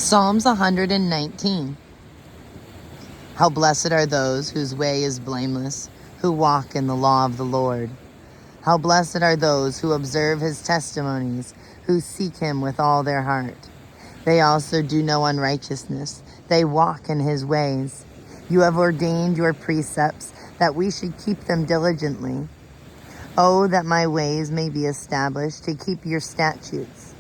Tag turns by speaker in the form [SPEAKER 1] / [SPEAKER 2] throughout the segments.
[SPEAKER 1] Psalms 119. How blessed are those whose way is blameless, who walk in the law of the Lord. How blessed are those who observe his testimonies, who seek him with all their heart. They also do no unrighteousness. They walk in his ways. You have ordained your precepts, that we should keep them diligently. Oh, that my ways may be established, to keep your statutes.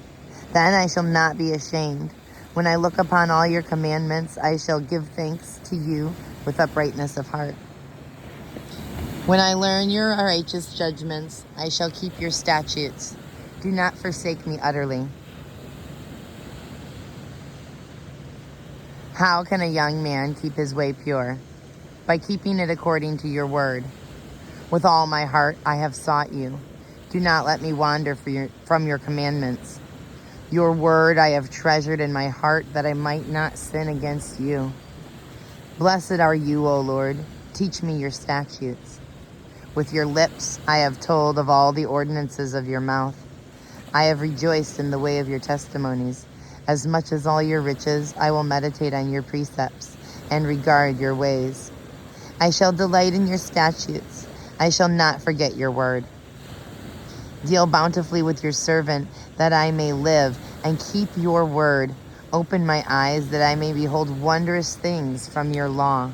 [SPEAKER 1] Then I shall not be ashamed. When I look upon all your commandments, I shall give thanks to you with uprightness of heart. When I learn your righteous judgments, I shall keep your statutes. Do not forsake me utterly. How can a young man keep his way pure? By keeping it according to your word. With all my heart I have sought you. Do not let me wander from your commandments. Your word I have treasured in my heart, that I might not sin against you. Blessed are you, O Lord. Teach me your statutes. With your lips I have told of all the ordinances of your mouth. I have rejoiced in the way of your testimonies. As much as all your riches, I will meditate on your precepts and regard your ways. I shall delight in your statutes. I shall not forget your word. Deal bountifully with your servant, that I may live, and keep your word. Open my eyes, that I may behold wondrous things from your law.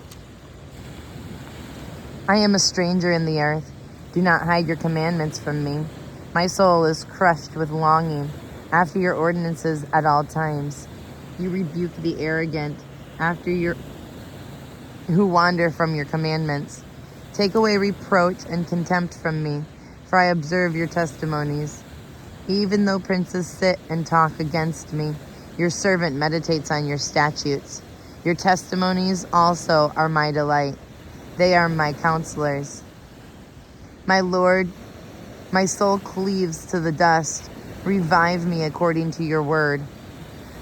[SPEAKER 1] I am a stranger in the earth. Do not hide your commandments from me. My soul is crushed with longing after your ordinances at all times. You rebuke the arrogant who wander from your commandments. Take away reproach and contempt from me, for I observe your testimonies. Even though princes sit and talk against me, your servant meditates on your statutes. Your testimonies also are my delight. They are my counselors. My Lord, my soul cleaves to the dust. Revive me according to your word.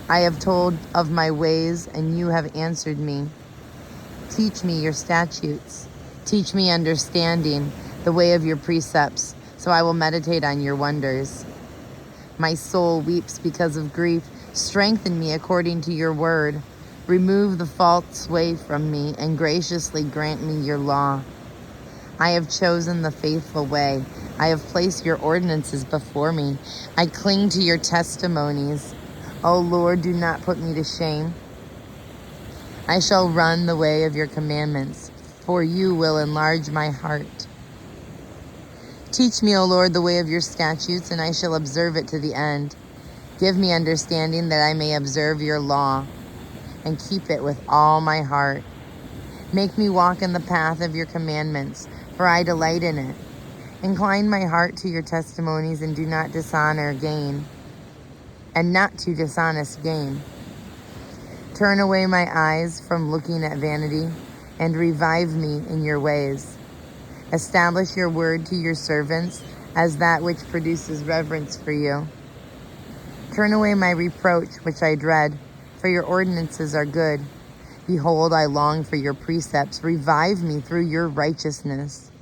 [SPEAKER 1] I have told of my ways, and you have answered me. Teach me your statutes. Teach me understanding, the way of your precepts, so I will meditate on your wonders. My soul weeps because of grief. Strengthen me according to your word. Remove the false way from me, and graciously grant me your law. I have chosen the faithful way. I have placed your ordinances before me. I cling to your testimonies. O Lord, do not put me to shame. I shall run the way of your commandments, for you will enlarge my heart. Teach me, O Lord, the way of your statutes, and I shall observe it to the end. Give me understanding, that I may observe your law and keep it with all my heart. Make me walk in the path of your commandments, for I delight in it. Incline my heart to your testimonies, and do not not to dishonest gain. Turn away my eyes from looking at vanity, and revive me in your ways. Establish your word to your servants as that which produces reverence for you. Turn away my reproach, which I dread, for your ordinances are good. Behold, I long for your precepts. Revive me through your righteousness.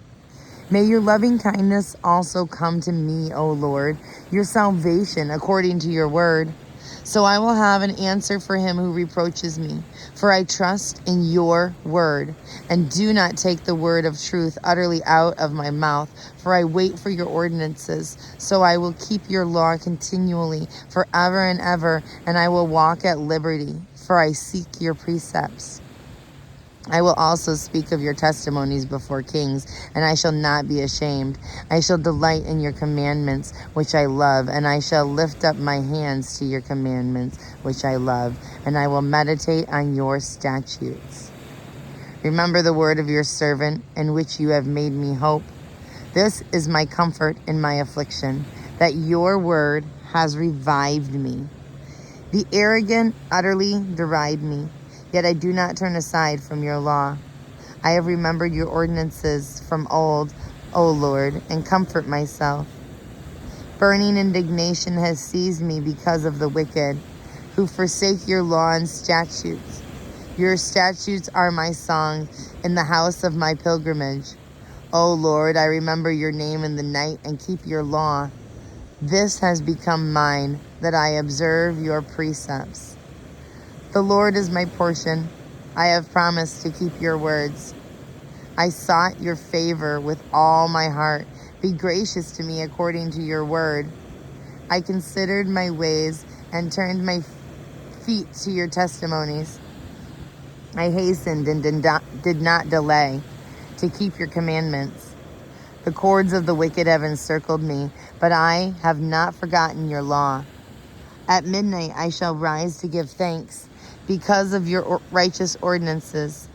[SPEAKER 1] May your loving kindness also come to me, O Lord, your salvation according to your word. So I will have an answer for him who reproaches me, for I trust in your word. And do not take the word of truth utterly out of my mouth, for I wait for your ordinances. So I will keep your law continually, forever and ever, and I will walk at liberty, for I seek your precepts. I will also speak of your testimonies before kings, and I shall not be ashamed. I shall delight in your commandments, which I love, and I shall lift up my hands to your commandments, which I love, and I will meditate on your statutes. Remember the word of your servant, in which you have made me hope. This is my comfort in my affliction, that your word has revived me. The arrogant utterly deride me, yet I do not turn aside from your law. I have remembered your ordinances from old, O Lord, and comfort myself. Burning indignation has seized me because of the wicked, who forsake your law and statutes. Your statutes are my song in the house of my pilgrimage. O Lord, I remember your name in the night and keep your law. This has become mine, that I observe your precepts. The Lord is my portion. I have promised to keep your words. I sought your favor with all my heart. Be gracious to me according to your word. I considered my ways and turned my feet to your testimonies. I hastened and did not delay to keep your commandments. The cords of the wicked have encircled me, but I have not forgotten your law. At midnight I shall rise to give thanks because of your righteous ordinances.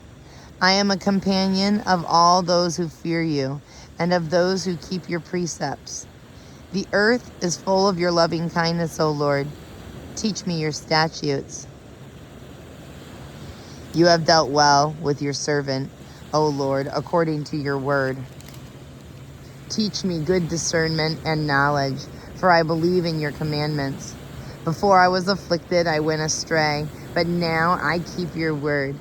[SPEAKER 1] I am a companion of all those who fear you and of those who keep your precepts. The earth is full of your loving kindness, O Lord. Teach me your statutes. You have dealt well with your servant, O Lord, according to your word. Teach me good discernment and knowledge, for I believe in your commandments. Before I was afflicted, I went astray, but now I keep your word.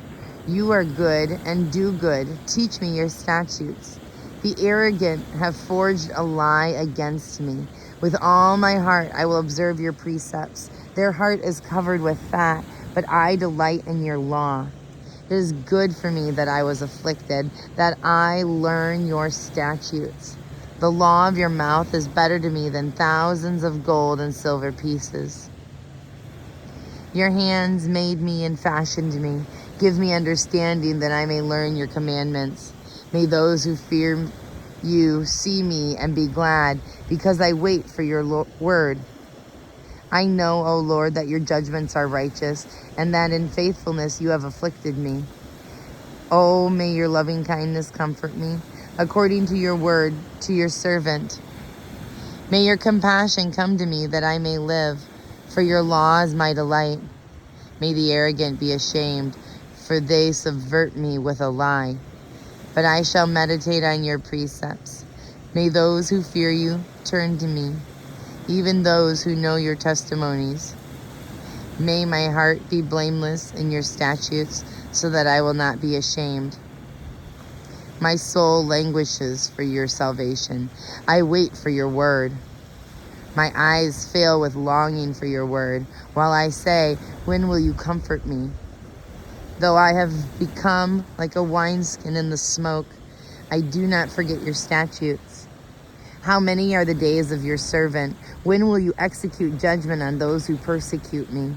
[SPEAKER 1] You are good and do good. Teach me your statutes. The arrogant have forged a lie against me. With all my heart I will observe your precepts. Their heart is covered with fat, but I delight in your law. It is good for me that I was afflicted, that I learn your statutes. The law of your mouth is better to me than thousands of gold and silver pieces. Your hands made me and fashioned me. Give me understanding that I may learn your commandments. May those who fear you see me and be glad, because I wait for your word. I know, O Lord, that your judgments are righteous, and that in faithfulness you have afflicted me. Oh, may your loving kindness comfort me, according to your word, to your servant. May your compassion come to me, that I may live, for your law is my delight. May the arrogant be ashamed, for they subvert me with a lie. But I shall meditate on your precepts. May those who fear you turn to me, even those who know your testimonies. May my heart be blameless in your statutes, so that I will not be ashamed. My soul languishes for your salvation. I wait for your word. My eyes fail with longing for your word, while I say, when will you comfort me? Though I have become like a wineskin in the smoke, I do not forget your statutes. How many are the days of your servant? When will you execute judgment on those who persecute me?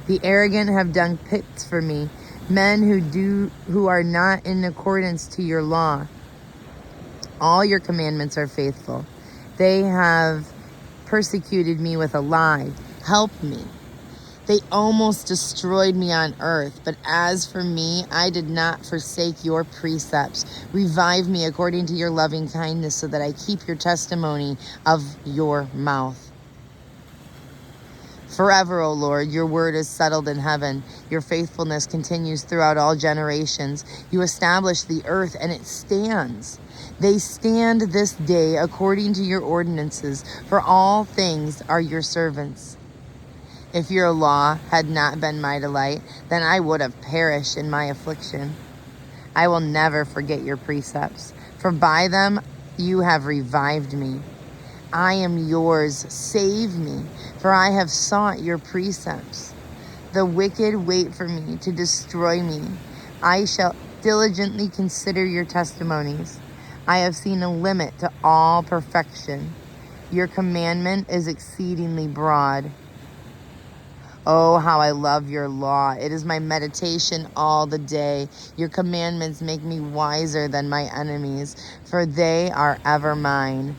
[SPEAKER 1] The arrogant have done pits for me, men who are not in accordance to your law. All your commandments are faithful. They have persecuted me with a lie. Help me. They almost destroyed me on earth, but as for me, I did not forsake your precepts. Revive me according to your loving kindness, so that I keep your testimony of your mouth. Forever, O Lord, your word is settled in heaven. Your faithfulness continues throughout all generations. You establish the earth, and it stands. They stand this day according to your ordinances, for all things are your servants. If your law had not been my delight, then I would have perished in my affliction. I will never forget your precepts, for by them you have revived me. I am yours, save me, for I have sought your precepts. The wicked wait for me to destroy me. I shall diligently consider your testimonies. I have seen a limit to all perfection. Your commandment is exceedingly broad. Oh, how I love your law. It is my meditation all the day. Your commandments make me wiser than my enemies, for they are ever mine.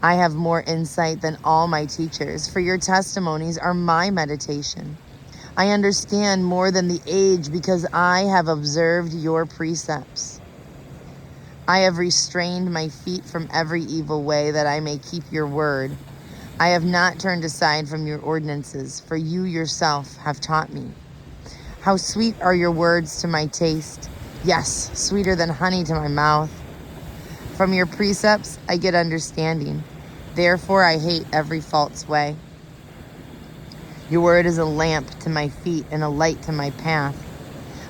[SPEAKER 1] I have more insight than all my teachers, for your testimonies are my meditation. I understand more than the age, because I have observed your precepts. I have restrained my feet from every evil way, that I may keep your word. I have not turned aside from your ordinances, for you yourself have taught me. How sweet are your words to my taste, yes, sweeter than honey to my mouth. From your precepts I get understanding. Therefore I hate every false way. Your word is a lamp to my feet and a light to my path.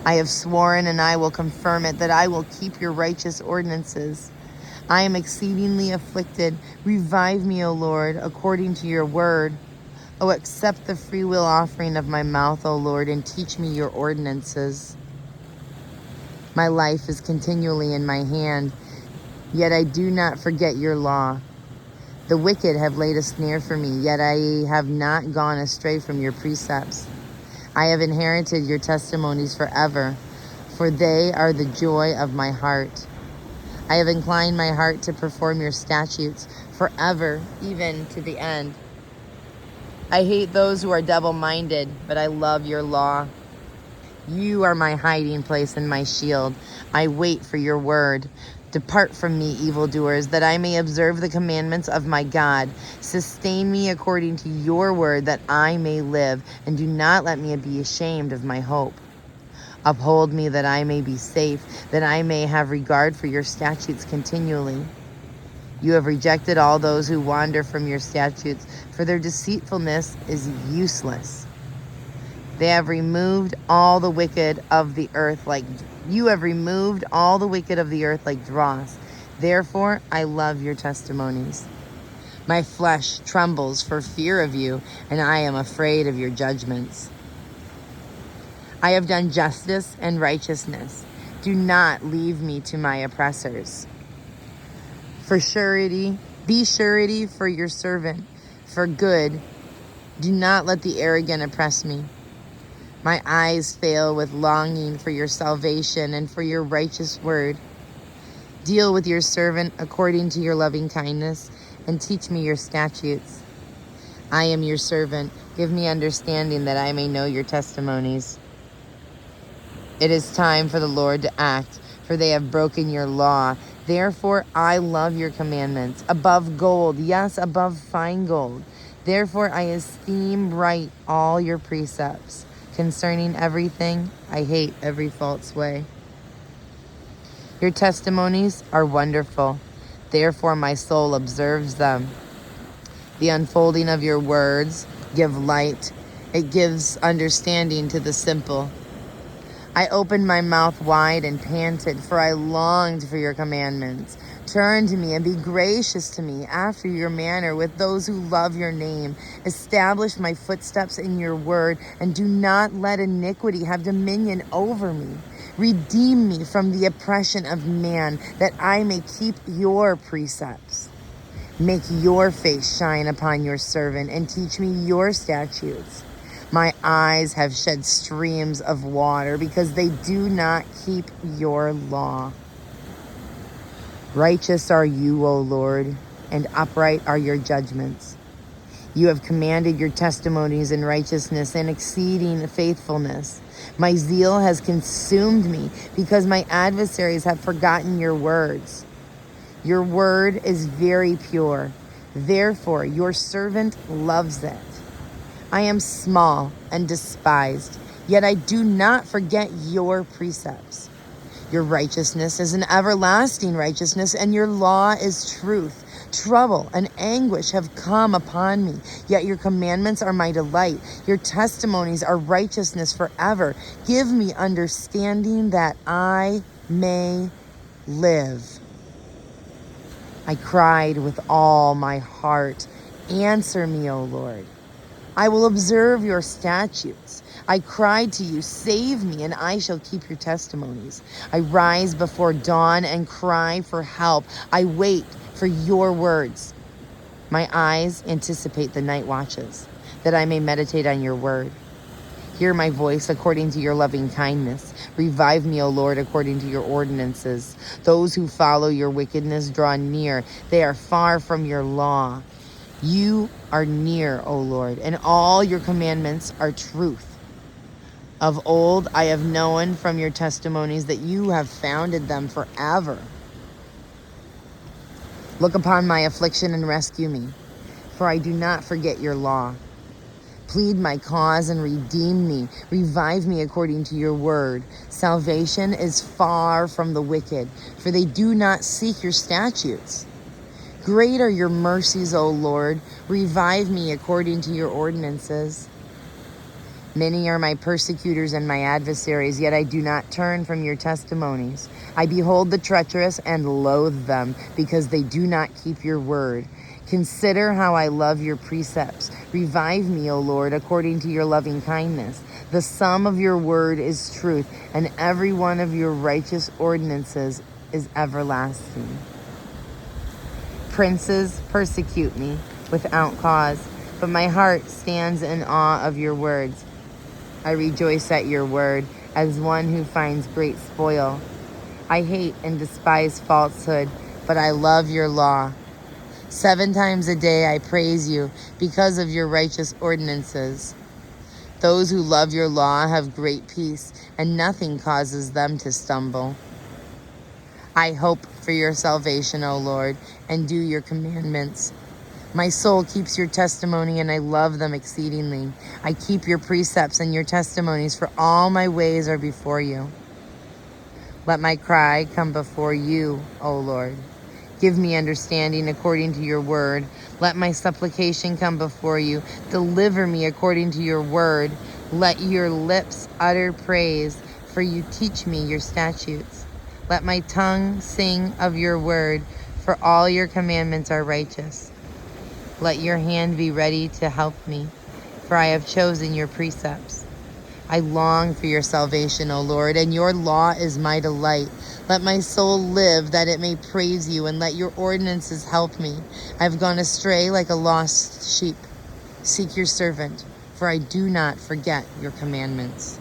[SPEAKER 1] I have sworn, and I will confirm it, that I will keep your righteous ordinances. I am exceedingly afflicted. Revive me, O Lord, according to your word. Oh, accept the free will offering of my mouth, O Lord, and teach me your ordinances. My life is continually in my hand, yet I do not forget your law. The wicked have laid a snare for me, yet I have not gone astray from your precepts. I have inherited your testimonies forever, for they are the joy of my heart. I have inclined my heart to perform your statutes forever, even to the end. I hate those who are double-minded, but I love your law. You are my hiding place and my shield. I wait for your word. Depart from me, evildoers, that I may observe the commandments of my God. Sustain me according to your word, that I may live, and do not let me be ashamed of my hope. Uphold me that I may be safe, that I may have regard for your statutes continually. You have rejected all those who wander from your statutes, for their deceitfulness is useless. They have removed all the wicked of the earth like you have removed all the wicked of the earth like dross. Therefore, I love your testimonies. My flesh trembles for fear of you, and I am afraid of your judgments. I have done justice and righteousness. Do not leave me to my oppressors. Be surety for your servant, for good. Do not let the arrogant oppress me. My eyes fail with longing for your salvation and for your righteous word. Deal with your servant according to your loving kindness, and teach me your statutes. I am your servant. Give me understanding that I may know your testimonies. It is time for the Lord to act, for they have broken your law. Therefore, I love your commandments above gold, yes, above fine gold. Therefore, I esteem right all your precepts. Concerning everything, I hate every false way. Your testimonies are wonderful. Therefore, my soul observes them. The unfolding of your words give light. It gives understanding to the simple. I opened my mouth wide and panted, for I longed for your commandments. Turn to me and be gracious to me after your manner with those who love your name. Establish my footsteps in your word, and do not let iniquity have dominion over me. Redeem me from the oppression of man, that I may keep your precepts. Make your face shine upon your servant, and teach me your statutes. My eyes have shed streams of water because they do not keep your law. Righteous are you, O Lord, and upright are your judgments. You have commanded your testimonies in righteousness and exceeding faithfulness. My zeal has consumed me because my adversaries have forgotten your words. Your word is very pure. Therefore, your servant loves it. I am small and despised, yet I do not forget your precepts. Your righteousness is an everlasting righteousness, and your law is truth. Trouble and anguish have come upon me, yet your commandments are my delight. Your testimonies are righteousness forever. Give me understanding that I may live. I cried with all my heart. Answer me, O Lord. I will observe your statutes. I cried to you, save me, and I shall keep your testimonies. I rise before dawn and cry for help. I wait for your words. My eyes anticipate the night watches, that I may meditate on your word. Hear my voice according to your loving kindness. Revive me, O Lord, according to your ordinances. Those who follow your wickedness draw near. They are far from your law. You are near, O Lord, and all your commandments are truth. Of old I have known from your testimonies that you have founded them forever. Look upon my affliction and rescue me, for I do not forget your law. Plead my cause and redeem me. Revive me according to your word. Salvation is far from the wicked, for they do not seek your statutes. Great are your mercies, O Lord. Revive me according to your ordinances. Many are my persecutors and my adversaries, yet I do not turn from your testimonies. I behold the treacherous and loathe them, because they do not keep your word. Consider how I love your precepts. Revive me, O Lord, according to your loving kindness. The sum of your word is truth, and every one of your righteous ordinances is everlasting. Princes persecute me without cause, but my heart stands in awe of your words. I rejoice at your word as one who finds great spoil. I hate and despise falsehood, but I love your law. 7 times a day I praise you because of your righteous ordinances. Those who love your law have great peace, and nothing causes them to stumble. I hope for your salvation, O Lord, and do your commandments. My soul keeps your testimony, and I love them exceedingly. I keep your precepts and your testimonies, for all my ways are before you. Let my cry come before you, O Lord. Give me understanding according to your word. Let my supplication come before you. Deliver me according to your word. Let your lips utter praise, for you teach me your statutes. Let my tongue sing of your word, for all your commandments are righteous. Let your hand be ready to help me, for I have chosen your precepts. I long for your salvation, O Lord, and your law is my delight. Let my soul live that it may praise you, and let your ordinances help me. I have gone astray like a lost sheep. Seek your servant, for I do not forget your commandments.